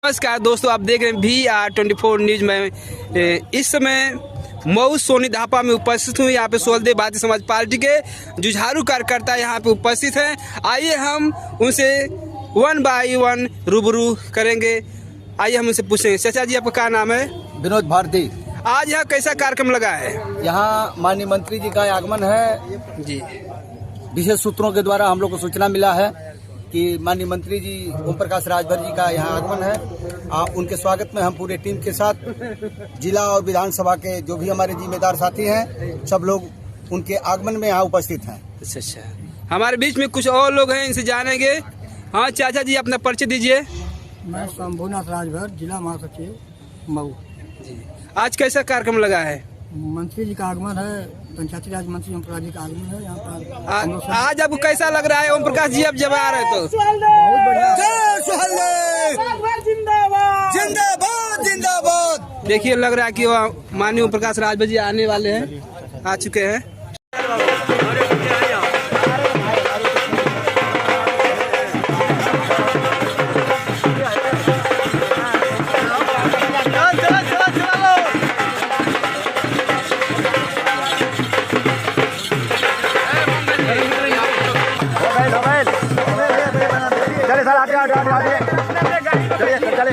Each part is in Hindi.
नमस्कार दोस्तों, आप देख रहे हैं VR24 न्यूज में। इस समय मऊ सोनी धापा में उपस्थित हूँ। यहाँ पे सोलदेव भारतीय समाज पार्टी के जुझारू कार्यकर्ता यहाँ पे उपस्थित हैं। आइए हम उनसे वन बाय वन रूबरू करेंगे। आइए हम उनसे पूछेंगे। चाचा जी, आपका क्या नाम है? विनोद भारती। आज यहाँ कैसा कार्यक्रम लगा है? यहाँ माननीय मंत्री जी का आगमन है जी। विशेष सूत्रों के द्वारा हम लोग को सूचना मिला है कि माननीय मंत्री जी ओम प्रकाश राजभर जी का यहाँ आगमन है। उनके स्वागत में हम पूरे टीम के साथ जिला और विधानसभा के जो भी हमारे जिम्मेदार साथी हैं, सब लोग उनके आगमन में यहाँ उपस्थित हैं। अच्छा, हमारे बीच में कुछ और लोग हैं, इनसे जानेंगे। हाँ चाचा जी, अपना परिचय दीजिए। मैं शंभुनाथ राजभर, जिला महासचिव मऊ। जी, आज कैसा कार्यक्रम लगा है? मंत्री जी का आगमन है, पंचायती राज मंत्री ओम प्रकाश जी का आगमन है यहाँ पर। आज आपको कैसा लग रहा है? ओम प्रकाश जी अब जब आ रहे तो बहुत बढ़िया। जिंदाबाद जिंदाबाद। देखिए, लग रहा है कि माननीय ओम प्रकाश राजभर जी आने वाले हैं, आ चुके हैं। चले सर, आगे आगे आगे आगे चलिए चले।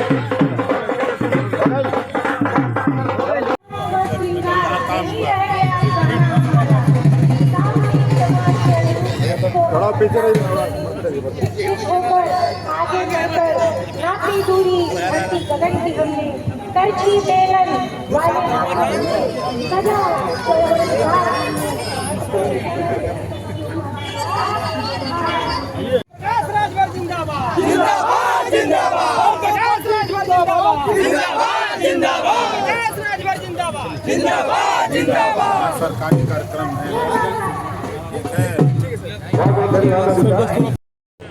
थोड़ा पीछे आगे जाकर काफी दूरी भर्ती कदम की हमने करछी बेलन वाले सदा सरकारी कार्यक्रम है।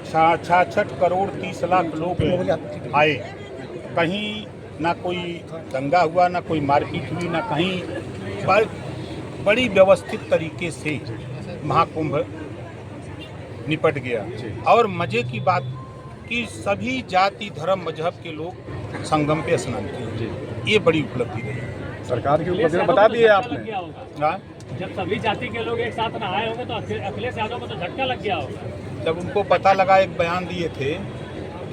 66 करोड़ 30 लाख लोग आए। कहीं ना कोई दंगा हुआ, ना कोई मारपीट हुई, ना कहीं बड़ी व्यवस्थित तरीके से महाकुंभ निपट गया। और मजे की बात कि सभी जाति धर्म मजहब के लोग संगम पे स्नान किए। ये बड़ी उपलब्धि रही सरकार की उपलब्धि बता दी है आपने। जब सभी जाति के लोग एक साथ नहाए होंगे तो अखिलेश यादव को तो झटका लग गया होगा। जब उनको पता लगा, एक बयान दिए थे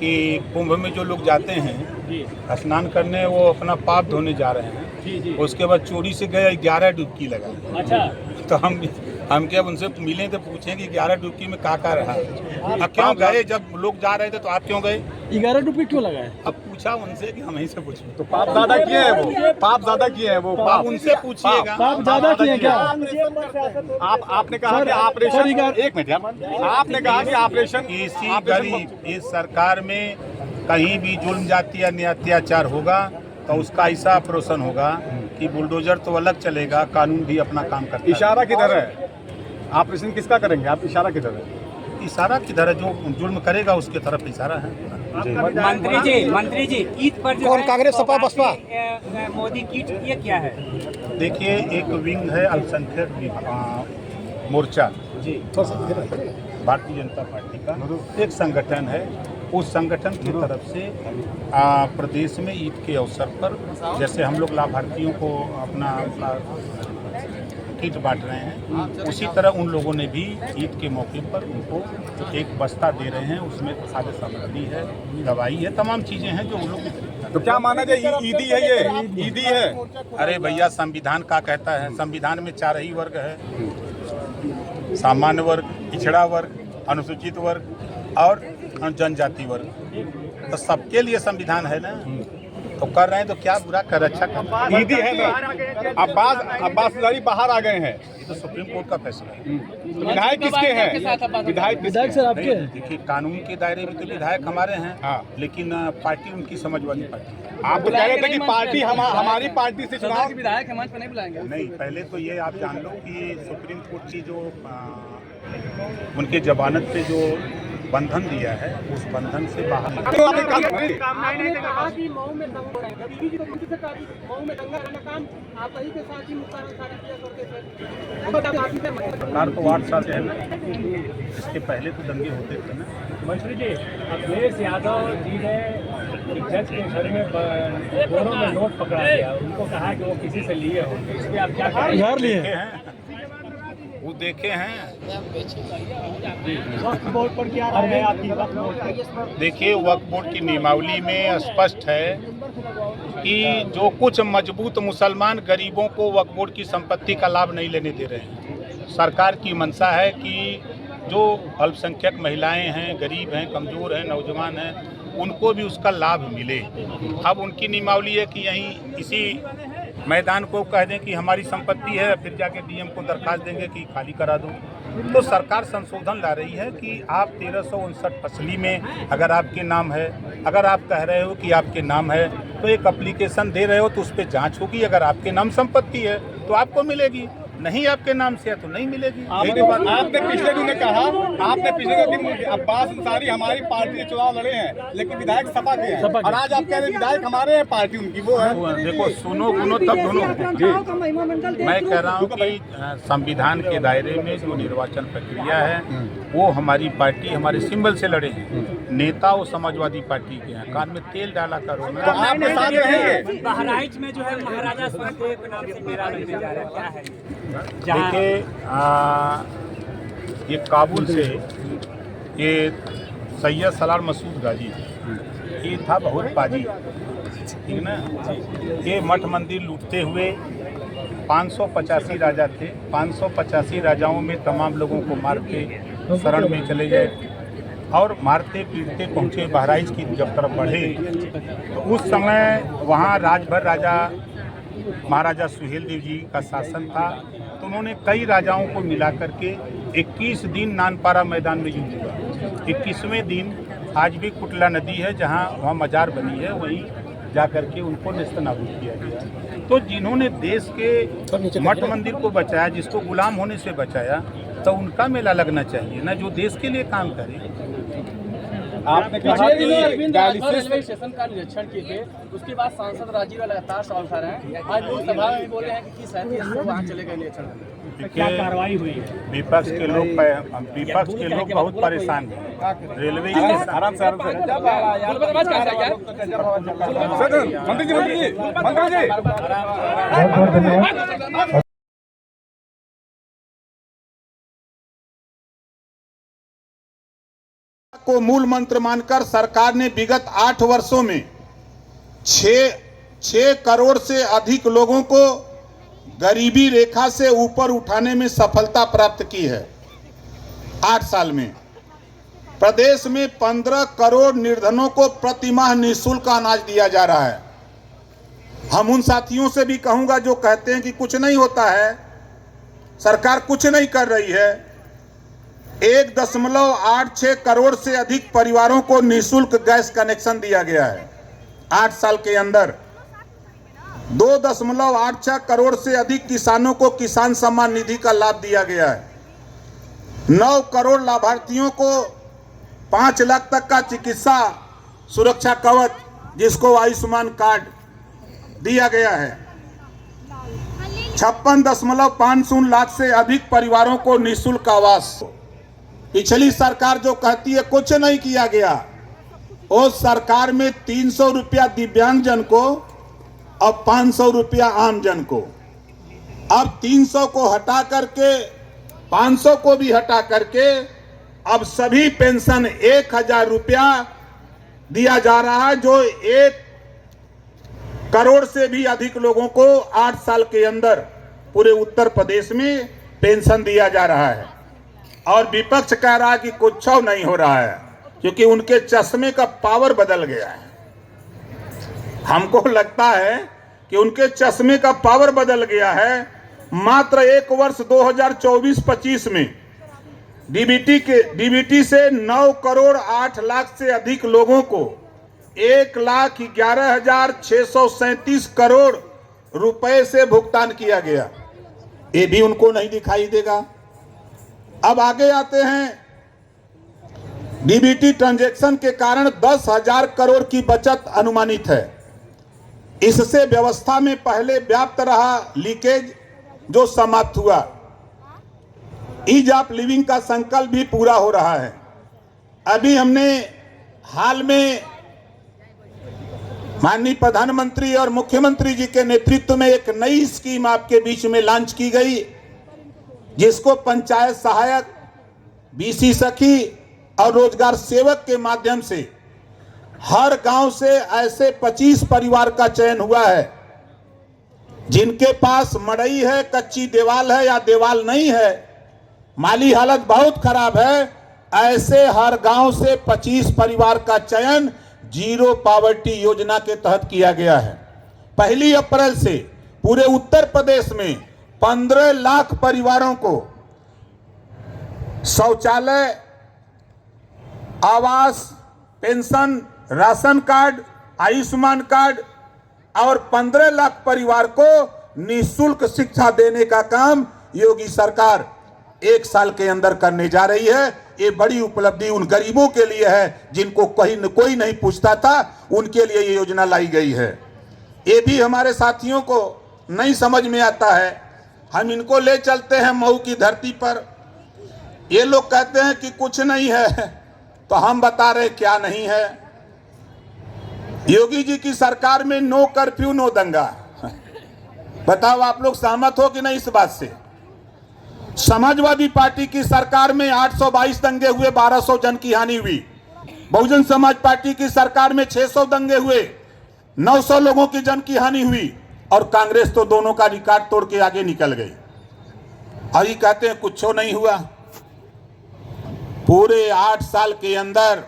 कि कुंभ में जो लोग जाते हैं स्नान करने, वो अपना पाप धोने जा रहे हैं। उसके बाद चोरी से गए 11 डुबकी लगा। अच्छा, तो हम क्या उनसे मिले तो पूछें कि 11 डुबकी में का रहा? क्यों गए? जब लोग जा रहे थे तो आप क्यों गए? 11 डुबकी क्यों लगाए? अब पूछा उनसे कि हम ही से पूछे। तो पाप ज्यादा किए हैं वो, पाप ज्यादा किए हैं वो। आप उनसे पूछिएगा। पाप ज्यादा किए क्या? आपने कहा कि ऑपरेशन, एक मिनट यार, आपने कहा कि ऑपरेशन किसी गरीब इस सरकार में कहीं भी जुल्म जाति या अत्याचार होगा तो उसका ऐसा ऑपरेशन होगा कि बुलडोजर तो अलग चलेगा, कानून भी अपना काम करता है। इशारा किधर है? ऑपरेशन किसका करेंगे आप? इशारा किधर है? इशारा किधर है? जो जुल्म करेगा उसके तरफ इशारा है। मंत्री जी ईद पर जो कौन? कांग्रेस, सपा, बसपा? मोदी कीट ये क्या है? देखिए, एक विंग है अल्पसंख्यक मोर्चा जी, भारतीय जनता पार्टी का एक संगठन है। उस संगठन की तरफ से प्रदेश में ईद के अवसर पर जैसे हम लोग लाभार्थियों को अपना किट बांट रहे हैं, उसी तरह उन लोगों ने भी ईद के मौके पर उनको एक बस्ता दे रहे हैं। उसमें खाद्य सामग्री है, दवाई है, तमाम चीज़ें हैं जो उन लोग। तो क्या माना जाए ईदी है? ये ईदी है? अरे भैया, संविधान का कहता है, संविधान में 4 ही वर्ग है, सामान्य वर्ग, पिछड़ा वर्ग, अनुसूचित वर्ग और जनजाति वर्ग। तो सबके लिए संविधान है ना। तो कर रहे हैं तो क्या बुरा कर, अच्छा कर। ईदी है ना। अब्बास अजहरी बाहर आ गए हैं। ये तो सुप्रीम कोर्ट का फैसला है। विधायक किसके हैं? विधायक सर आपके? देखिए, कानून के दायरे में तो विधायक हमारे हैं। हाँ। लेकिन पार्टी उनकी समझ वाली पार्टी है। आप तो कह रहे थे कि पार्टी हमारी पार्टी से चुनाव। विधायक मंच पर नहीं बुलाएंगे? नहीं, पहले तो ये आप जान लो कि सुप्रीम कोर्ट की जो उनके जमानत पे जो बंधन दिया है, उस बंधन से बाहर सरकार तो 8 साल से है ना, इसके पहले तो दंगे होते थे ना। मंत्री जी, अखिलेश यादव जी ने अध्यक्ष के घर में दोनों में नोट पकड़ा गया, उनको कहा कि वो किसी से लिए होंगे, इस पे आप क्या कहेंगे? वो देखे हैं। वक्फ बोर्ड पर क्या राय है आपकी? वक्फ बोर्ड पर देखिए, वक्फ बोर्ड की नियमावली में स्पष्ट है कि जो कुछ मजबूत मुसलमान गरीबों को वक्फ बोर्ड की संपत्ति का लाभ नहीं लेने दे रहे हैं। सरकार की मंशा है कि जो अल्पसंख्यक महिलाएं हैं, गरीब हैं, कमज़ोर हैं, नौजवान हैं, उनको भी उसका लाभ मिले। अब उनकी नियमावली है कि यहीं इसी मैदान को कह दें कि हमारी संपत्ति है, फिर जाके डीएम को दरखास्त देंगे कि खाली करा दो। तो सरकार संशोधन ला रही है कि आप 1359 फसली में अगर आपके नाम है, अगर आप कह रहे हो कि आपके नाम है, तो एक एप्लीकेशन दे रहे हो तो उस पर जाँच होगी। अगर आपके नाम संपत्ति है तो आपको मिलेगी, नहीं आपके नाम से है तो नहीं मिलेगी। आपने पिछले दिन कहा, अब्बास अंसारी हमारी पार्टी से चुनाव लड़े हैं लेकिन विधायक सपा के हैं, और आज आप कह रहे हैं विधायक हमारे हैं, पार्टी उनकी वो है। देखो, सुनो तब दोनों। मैं कह रहा हूँ कि संविधान के दायरे में जो निर्वाचन प्रक्रिया है वो हमारी पार्टी हमारे सिंबल से लड़े हैं। नेता वो समाजवादी पार्टी के हैं। कान में तेल डाला करो ना। तो आपके साथ रहेंगे? बहराइच में जो है महाराजा सुहेलदेव के नाम से मेला लगने जा रहा है, क्या है? देखिए, ये काबुल से ये सैयद सलार मसूद गाजी, ये था बहुत पाजी, ठीक ना। ये मठ मंदिर लूटते हुए 585 राजा थे। 585 राजाओं में तमाम लोगों को मार के शरण में चले गए और मारते पीटते पहुँचे बहराइच की जब तरफ बढ़े तो उस समय वहाँ राजभर राजा महाराजा सुहेलदेव जी का शासन था। तो उन्होंने कई राजाओं को मिला करके 21 दिन नानपारा मैदान में युद्ध हुआ। 21वें दिन आज भी कुटला नदी है जहाँ वहाँ मजार बनी है, वहीं जा करके उनको नेस्तनाबूद किया गया। तो जिन्होंने देश के मठ मंदिर को बचाया, जिसको गुलाम होने से बचाया, तो उनका मेला लगना चाहिए ना, जो देश के लिए काम करे। आपने कहा कि रेलवे स्टेशन का निरीक्षण किए थे, उसके बाद सांसद राजीव लगातार सवाल उठा रहे हैं। आज लोकसभा में बोले हैं कि किस हैसियत से वहाँ चले गए निरीक्षण करने? क्या कार्रवाई हुई है? विपक्ष के लोग बहुत परेशान हैं। रेलवे आराम से मंत्री जी को मूल मंत्र मानकर सरकार ने विगत 8 वर्षों में 6 करोड़ से अधिक लोगों को गरीबी रेखा से ऊपर उठाने में सफलता प्राप्त की है। 8 साल में प्रदेश में 15 करोड़ निर्धनों को प्रतिमाह निःशुल्क अनाज दिया जा रहा है। हम उन साथियों से भी कहूंगा जो कहते हैं कि कुछ नहीं होता है, सरकार कुछ नहीं कर रही है। 1.86 करोड़ से अधिक परिवारों को निःशुल्क गैस कनेक्शन दिया गया है 8 साल के अंदर। 2.86 करोड़ से अधिक किसानों को किसान सम्मान निधि का लाभ दिया गया है। 9 करोड़ लाभार्थियों को 5 लाख तक का चिकित्सा सुरक्षा कवच, जिसको आयुष्मान कार्ड दिया गया है। 56.50 लाख से अधिक परिवारों को निःशुल्क आवास। पिछली सरकार जो कहती है कुछ नहीं किया गया, उस सरकार में 300 रुपया दिव्यांगजन को और 500 रुपया आम जन को। अब 300 को हटा करके 500 को भी हटा करके अब सभी पेंशन 1000 रुपया दिया जा रहा है, जो 1 करोड़ से भी अधिक लोगों को 8 साल के अंदर पूरे उत्तर प्रदेश में पेंशन दिया जा रहा है। और विपक्ष कह रहा है कि कुछ नहीं हो रहा है, क्योंकि उनके चश्मे का पावर बदल गया है। हमको लगता है कि उनके चश्मे का पावर बदल गया है। मात्र 1 वर्ष 2024-25 में डीबीटी से 9 करोड़ 8 लाख से अधिक लोगों को 1,11,637 करोड़ रुपए से भुगतान किया गया। ये भी उनको नहीं दिखाई देगा। अब आगे आते हैं। डीबीटी ट्रांजैक्शन के कारण 10,000 करोड़ की बचत अनुमानित है। इससे व्यवस्था में पहले व्याप्त रहा लीकेज जो समाप्त हुआ। ईज ऑफ लिविंग का संकल्प भी पूरा हो रहा है। अभी हमने हाल में माननीय प्रधानमंत्री और मुख्यमंत्री जी के नेतृत्व में एक नई स्कीम आपके बीच में लॉन्च की गई, जिसको पंचायत सहायक, बीसी सखी और रोजगार सेवक के माध्यम से हर गांव से ऐसे 25 परिवार का चयन हुआ है जिनके पास मड़ई है, कच्ची दीवार है या दीवार नहीं है, माली हालत बहुत खराब है। ऐसे हर गांव से 25 परिवार का चयन जीरो पावर्टी योजना के तहत किया गया है। 1 अप्रैल से पूरे उत्तर प्रदेश में 15 लाख परिवारों को शौचालय, आवास, pension, ration card, Ayushman card और 15 लाख परिवार को निःशुल्क शिक्षा देने का काम योगी सरकार 1 साल के अंदर करने जा रही है। ये बड़ी उपलब्धि उन गरीबों के लिए है जिनको कोई नहीं पूछता था, उनके लिए ये योजना लाई गई है। ये भी हमारे साथियों को नहीं समझ में आता है। हम इनको ले चलते हैं मऊ की धरती पर, ये लोग कहते हैं कि कुछ नहीं है, तो हम बता रहे क्या नहीं है। योगी जी की सरकार में नो कर्फ्यू नो दंगा। बताओ आप लोग सहमत हो कि नहीं इस बात से? समाजवादी पार्टी की सरकार में 822 दंगे हुए, 1200 जन की हानि हुई। बहुजन समाज पार्टी की सरकार में 600 दंगे हुए, 900 लोगों की जन की हानि हुई। और कांग्रेस तो दोनों का रिकॉर्ड तोड़ के आगे निकल गई। और ये कहते हैं कुछ नहीं हुआ। पूरे 8 साल के अंदर